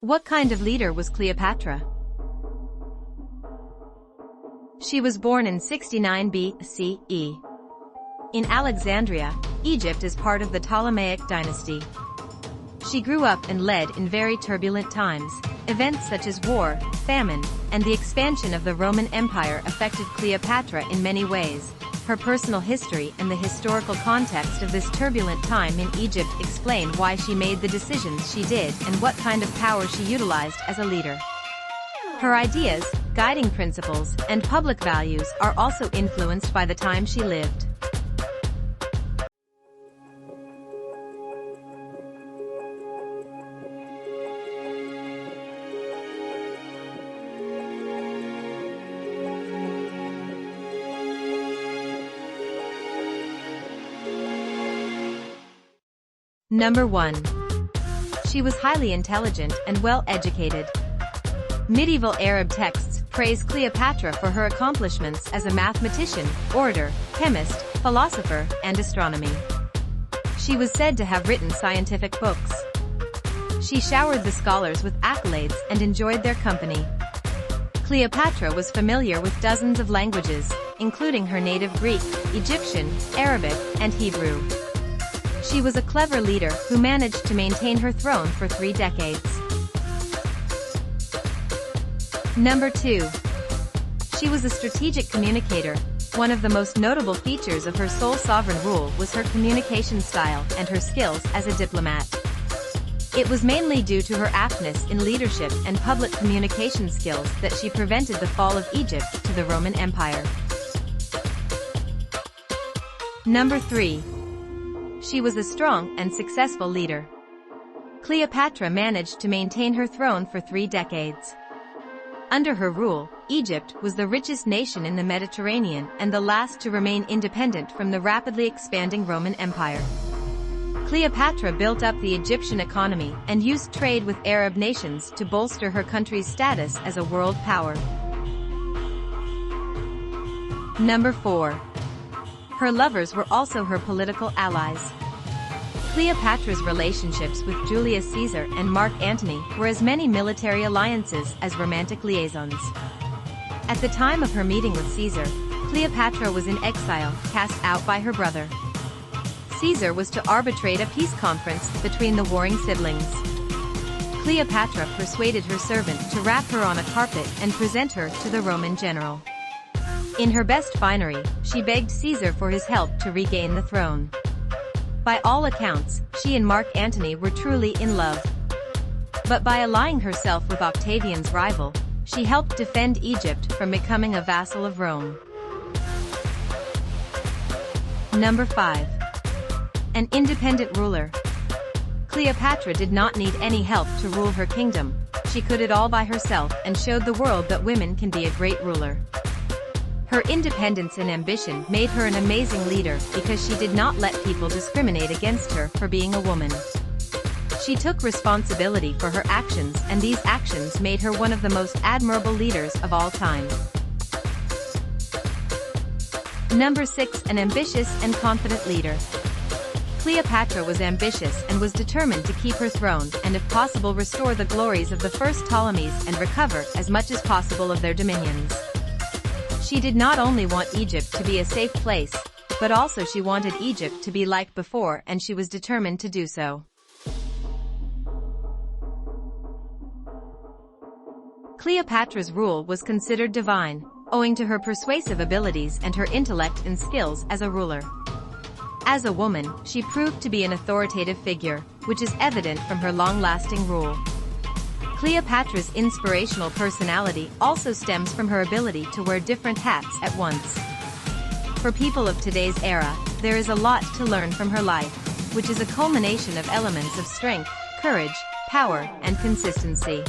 What kind of leader was Cleopatra? She was born in 69 BCE in Alexandria, Egypt as part of the Ptolemaic dynasty. She grew up and led in very turbulent times. Events such as war, famine, and the expansion of the Roman Empire affected Cleopatra in many ways. Her personal history and the historical context of this turbulent time in Egypt explain why she made the decisions she did and what kind of power she utilized as a leader. Her ideas, guiding principles, and public values are also influenced by the time she lived. Number 1. She was highly intelligent and well-educated. Medieval Arab texts praise Cleopatra for her accomplishments as a mathematician, orator, chemist, philosopher, and astronomy. She was said to have written scientific books. She showered the scholars with accolades and enjoyed their company. Cleopatra was familiar with dozens of languages, including her native Greek, Egyptian, Arabic, and Hebrew. She was a clever leader who managed to maintain her throne for 3 decades. Number 2. She was a strategic communicator. One of the most notable features of her sole sovereign rule was her communication style and her skills as a diplomat. It was mainly due to her aptness in leadership and public communication skills that she prevented the fall of Egypt to the Roman Empire. Number 3. She was a strong and successful leader. Cleopatra managed to maintain her throne for 3 decades. Under her rule, Egypt was the richest nation in the Mediterranean and the last to remain independent from the rapidly expanding Roman Empire. Cleopatra built up the Egyptian economy and used trade with Arab nations to bolster her country's status as a world power. Number 4. Her lovers were also her political allies. Cleopatra's relationships with Julius Caesar and Mark Antony were as many military alliances as romantic liaisons. At the time of her meeting with Caesar, Cleopatra was in exile, cast out by her brother. Caesar was to arbitrate a peace conference between the warring siblings. Cleopatra persuaded her servant to wrap her on a carpet and present her to the Roman general. In her best finery, she begged Caesar for his help to regain the throne. By all accounts, she and Mark Antony were truly in love. But by allying herself with Octavian's rival, she helped defend Egypt from becoming a vassal of Rome. Number 5. An independent ruler. Cleopatra did not need any help to rule her kingdom. She could it all by herself and showed the world that women can be a great ruler. Her independence and ambition made her an amazing leader because she did not let people discriminate against her for being a woman. She took responsibility for her actions, and these actions made her one of the most admirable leaders of all time. Number 6. An ambitious and confident leader. Cleopatra was ambitious and was determined to keep her throne and if possible restore the glories of the first Ptolemies and recover as much as possible of their dominions. She did not only want Egypt to be a safe place, but also she wanted Egypt to be like before, and she was determined to do so. Cleopatra's rule was considered divine, owing to her persuasive abilities and her intellect and skills as a ruler. As a woman, she proved to be an authoritative figure, which is evident from her long-lasting rule. Cleopatra's inspirational personality also stems from her ability to wear different hats at once. For people of today's era, there is a lot to learn from her life, which is a culmination of elements of strength, courage, power, and consistency.